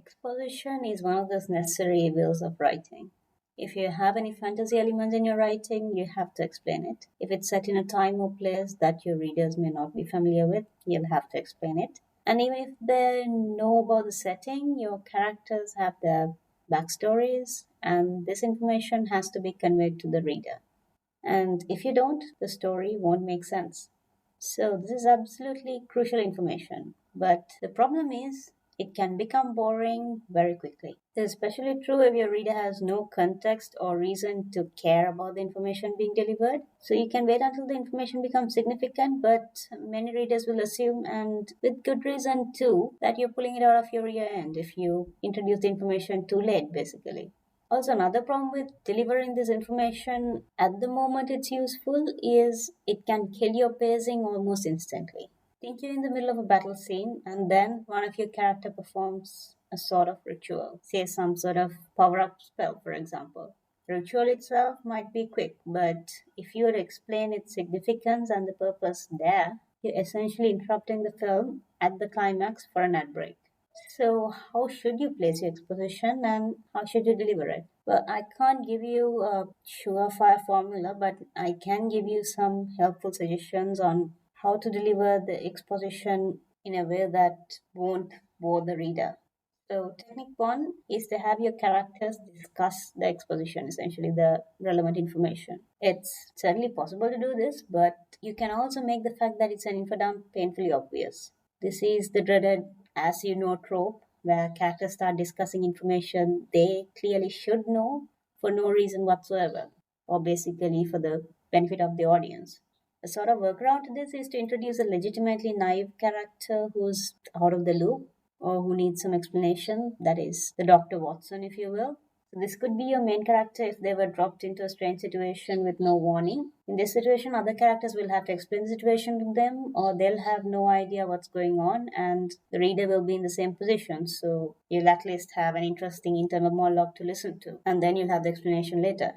Exposition is one of those necessary evils of writing. If you have any fantasy elements in your writing, you have to explain it. If it's set in a time or place that your readers may not be familiar with, you'll have to explain it. And even if they know about the setting, your characters have their backstories, and this information has to be conveyed to the reader. And if you don't, the story won't make sense. So, this is absolutely crucial information. But the problem is, it can become boring very quickly. This is especially true if your reader has no context or reason to care about the information being delivered. So, you can wait until the information becomes significant, but many readers will assume, and with good reason too, that you're pulling it out of your rear end if you introduce the information too late, basically. Also, another problem with delivering this information at the moment it's useful is it can kill your pacing almost instantly. Think you're in the middle of a battle scene and then one of your character performs a sort of ritual, say some sort of power up spell, for example. The ritual itself might be quick, but if you were to explain its significance and the purpose there, you're essentially interrupting the film at the climax for an ad break. So, how should you place your exposition and how should you deliver it? Well, I can't give you a surefire formula, but I can give you some helpful suggestions on how to deliver the exposition in a way that won't bore the reader. So, technique one is to have your characters discuss the exposition, essentially the relevant information. It's certainly possible to do this, but you can also make the fact that it's an infodump painfully obvious. This is the dreaded as you know trope where characters start discussing information they clearly should know for no reason whatsoever, or basically for the benefit of the audience. A sort of workaround to this is to introduce a legitimately naive character who's out of the loop or who needs some explanation, that is, the Dr. Watson, if you will. So this could be your main character if they were dropped into a strange situation with no warning. In this situation, other characters will have to explain the situation to them, or they'll have no idea what's going on, and the reader will be in the same position. So you'll at least have an interesting internal monologue to listen to, and then you'll have the explanation later.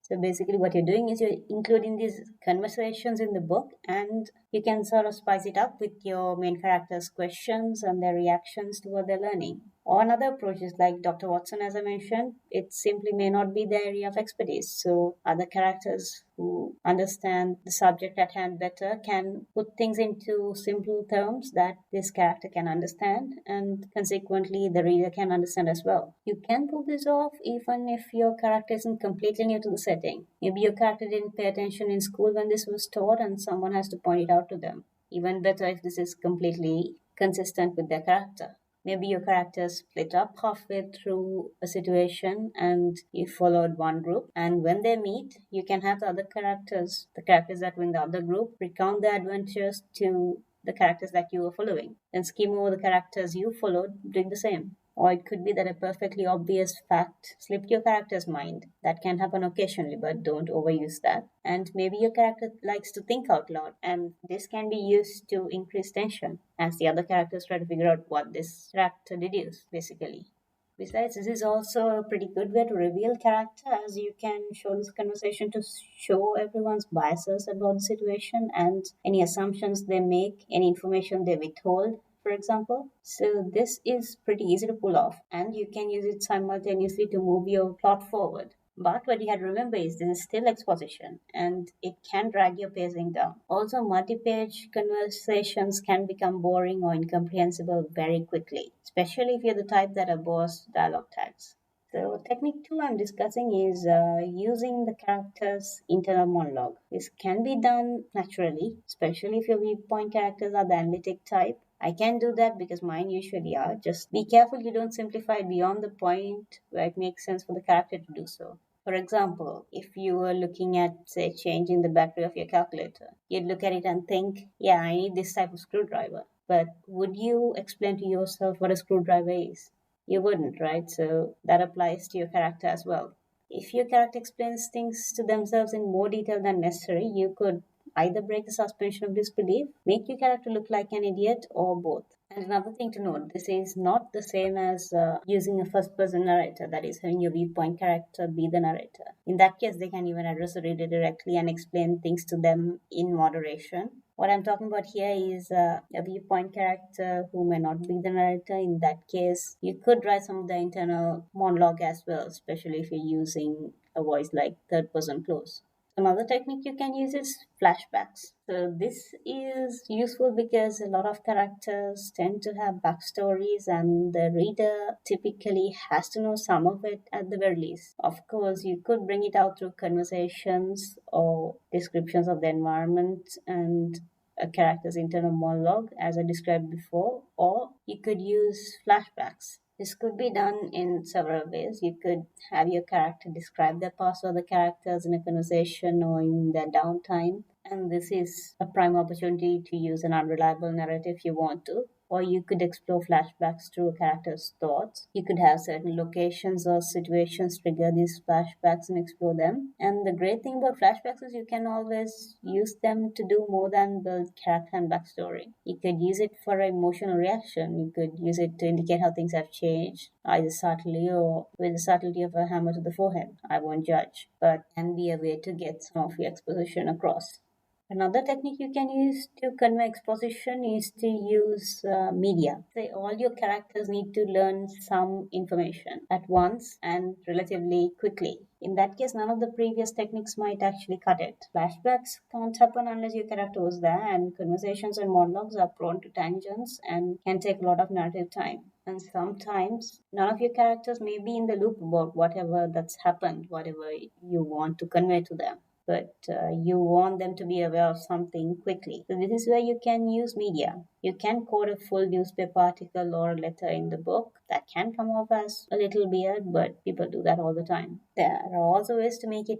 So basically, what you're doing is you're including these conversations in the book, and you can sort of spice it up with your main character's questions and their reactions to what they're learning. Or another approach is like Dr. Watson, as I mentioned, it simply may not be their area of expertise. So other characters who understand the subject at hand better can put things into simple terms that this character can understand, and consequently the reader can understand as well. You can pull this off even if your character isn't completely new to the setting. Maybe your character didn't pay attention in school when this was taught and someone has to point it out to them. Even better if this is completely consistent with their character. Maybe your characters split up halfway through a situation and you followed one group, and when they meet, you can have the characters that were in the other group, recount their adventures to the characters that you were following, and skim over the characters you followed doing the same. Or it could be that a perfectly obvious fact slipped your character's mind. That can happen occasionally, but don't overuse that. And maybe your character likes to think out loud, and this can be used to increase tension as the other characters try to figure out what this character deduced, basically. Besides, this is also a pretty good way to reveal character, as you can show this conversation to show everyone's biases about the situation and any assumptions they make, any information they withhold, for example. So this is pretty easy to pull off, and you can use it simultaneously to move your plot forward. But what you had to remember is this is still exposition and it can drag your pacing down. Also, multi page conversations can become boring or incomprehensible very quickly, especially if you're the type that abhors dialogue tags. So, technique two I'm discussing is using the character's internal monologue. This can be done naturally, especially if your viewpoint characters are the analytic type. I can do that because mine usually are. Just be careful you don't simplify it beyond the point where it makes sense for the character to do so. For example, if you were looking at, say, changing the battery of your calculator, you'd look at it and think, yeah, I need this type of screwdriver. But would you explain to yourself what a screwdriver is? You wouldn't, right? So that applies to your character as well. If your character explains things to themselves in more detail than necessary, you could either break the suspension of disbelief, make your character look like an idiot, or both. And another thing to note, this is not the same as using a first person narrator, that is, having your viewpoint character be the narrator. In that case, they can even address the reader directly and explain things to them in moderation. What I'm talking about here is a viewpoint character who may not be the narrator. In that case, you could write some of the internal monologue as well, especially if you're using a voice like third person close. Another technique you can use is flashbacks. So this is useful because a lot of characters tend to have backstories and the reader typically has to know some of it at the very least. Of course, you could bring it out through conversations or descriptions of the environment and a character's internal monologue, as I described before, or you could use flashbacks. This could be done in several ways. You could have your character describe the past or the characters in a conversation or in their downtime. And this is a prime opportunity to use an unreliable narrative if you want to. Or you could explore flashbacks through a character's thoughts. You could have certain locations or situations trigger these flashbacks and explore them. And the great thing about flashbacks is you can always use them to do more than build character and backstory. You could use it for emotional reaction. You could use it to indicate how things have changed, either subtly or with the subtlety of a hammer to the forehead. I won't judge, but can be a way to get some of your exposition across. Another technique you can use to convey exposition is to use media. Say all your characters need to learn some information at once and relatively quickly. In that case, none of the previous techniques might actually cut it. Flashbacks can't happen unless your character was there, and conversations and monologues are prone to tangents and can take a lot of narrative time. And sometimes none of your characters may be in the loop about whatever that's happened, whatever you want to convey to them, but you want them to be aware of something quickly. So this is where you can use media. You can quote a full newspaper article or letter in the book. That can come off as a little weird, but people do that all the time. There are also ways to make it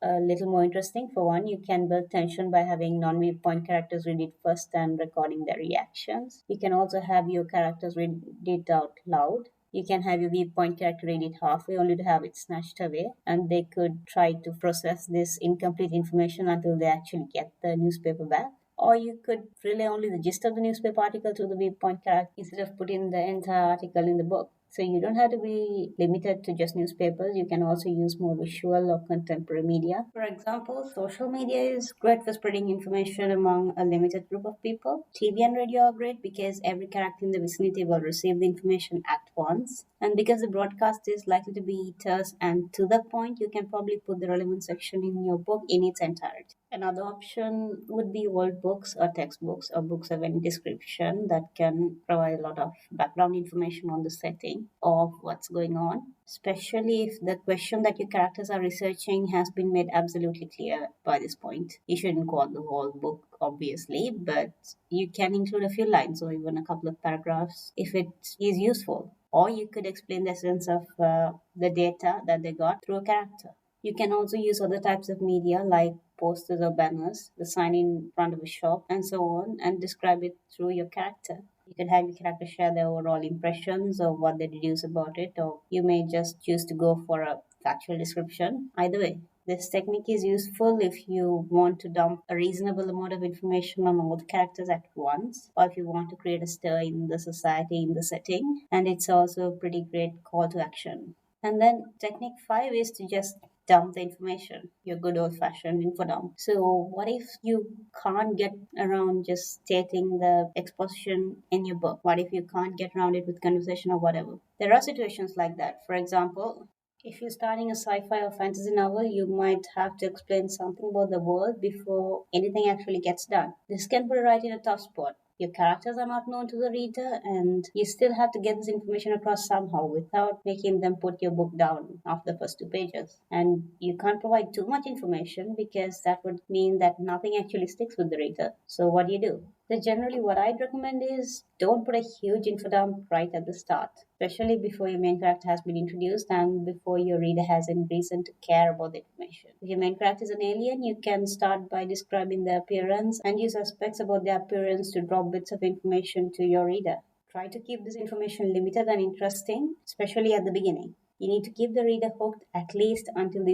a little more interesting. For one, you can build tension by having non-viewpoint characters read it first and recording their reactions. You can also have your characters read it out loud. You can have your viewpoint character read it halfway only to have it snatched away, and they could try to process this incomplete information until they actually get the newspaper back. Or you could relay only the gist of the newspaper article to the viewpoint character instead of putting the entire article in the book. So you don't have to be limited to just newspapers. You can also use more visual or contemporary media. For example, social media is great for spreading information among a limited group of people. TV and radio are great because every character in the vicinity will receive the information at once. And because the broadcast is likely to be terse and to the point, you can probably put the relevant section in your book in its entirety. Another option would be old books or textbooks or books of any description that can provide a lot of background information on the setting of what's going on, especially if the question that your characters are researching has been made absolutely clear by this point. You shouldn't quote the whole book, obviously, but you can include a few lines or even a couple of paragraphs if it is useful. Or you could explain the essence of the data that they got through a character. You can also use other types of media like posters or banners, the sign in front of a shop, and so on, and describe it through your character. You can have your character share their overall impressions of what they deduce about it, or you may just choose to go for a factual description. Either way, this technique is useful if you want to dump a reasonable amount of information on all the characters at once, or if you want to create a stir in the society, in the setting, and it's also a pretty great call to action. And then technique 5 is to just dump the information, your good old fashioned infodump. So, what if you can't get around just stating the exposition in your book? What if you can't get around it with conversation or whatever? There are situations like that. For example, if you're starting a sci fi or fantasy novel, you might have to explain something about the world before anything actually gets done. This can put you right in a tough spot. Your characters are not known to the reader, and you still have to get this information across somehow without making them put your book down after the first 2 pages. And you can't provide too much information because that would mean that nothing actually sticks with the reader. So, what do you do? So generally what I'd recommend is don't put a huge info dump right at the start, especially before your main character has been introduced and before your reader has any reason to care about the information. If your main character is an alien, you can start by describing their appearance and use aspects about their appearance to drop bits of information to your reader. Try to keep this information limited and interesting, especially at the beginning. You need to keep the reader hooked at least until the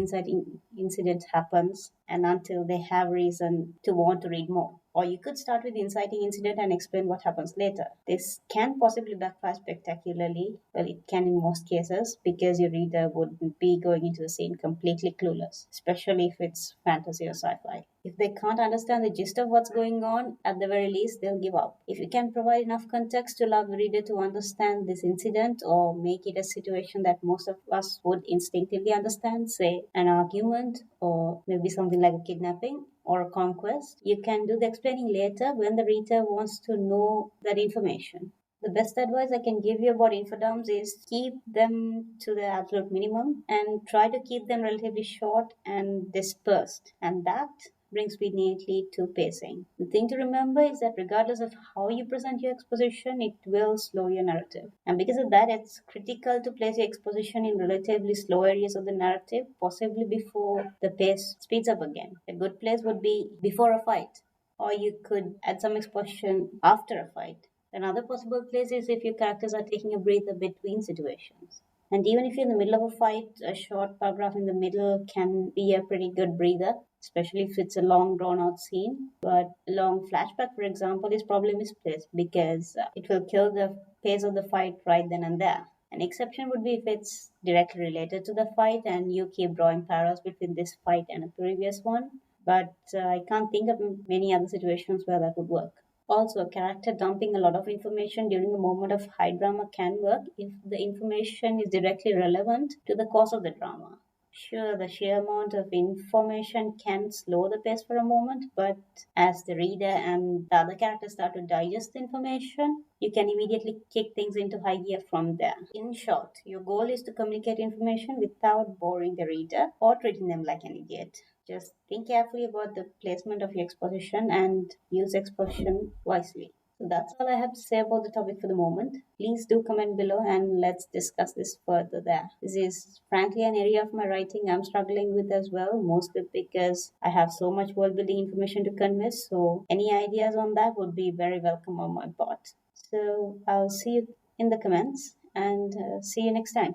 incident happens. and until they have reason to want to read more. Or you could start with the inciting incident and explain what happens later. This can possibly backfire spectacularly. Well, it can in most cases, because your reader would be going into the scene completely clueless, especially if it's fantasy or sci-fi. If they can't understand the gist of what's going on, at the very least, they'll give up. If you can provide enough context to allow the reader to understand this incident or make it a situation that most of us would instinctively understand, say an argument or maybe something like a kidnapping or a conquest, you can do the explaining later when the reader wants to know that information. The best advice I can give you about infodumps is keep them to the absolute minimum and try to keep them relatively short and dispersed. And that brings me neatly to pacing. The thing to remember is that regardless of how you present your exposition, it will slow your narrative. And because of that, it's critical to place your exposition in relatively slow areas of the narrative, possibly before the pace speeds up again. A good place would be before a fight, or you could add some exposition after a fight. Another possible place is if your characters are taking a breather between situations. And even if you're in the middle of a fight, a short paragraph in the middle can be a pretty good breather, especially if it's a long drawn out scene. But a long flashback, for example, is probably misplaced because it will kill the pace of the fight right then and there. An exception would be if it's directly related to the fight and you keep drawing parallels between this fight and a previous one. But I can't think of many other situations where that would work. Also, a character dumping a lot of information during a moment of high drama can work if the information is directly relevant to the cause of the drama. Sure, the sheer amount of information can slow the pace for a moment, but as the reader and the other characters start to digest the information, you can immediately kick things into high gear from there. In short, your goal is to communicate information without boring the reader or treating them like an idiot. Just think carefully about the placement of your exposition and use exposition wisely. So that's all I have to say about the topic for the moment. Please do comment below and let's discuss this further there. This is frankly an area of my writing I'm struggling with as well, mostly because I have so much world building information to convey. So any ideas on that would be very welcome on my part. So I'll see you in the comments and see you next time.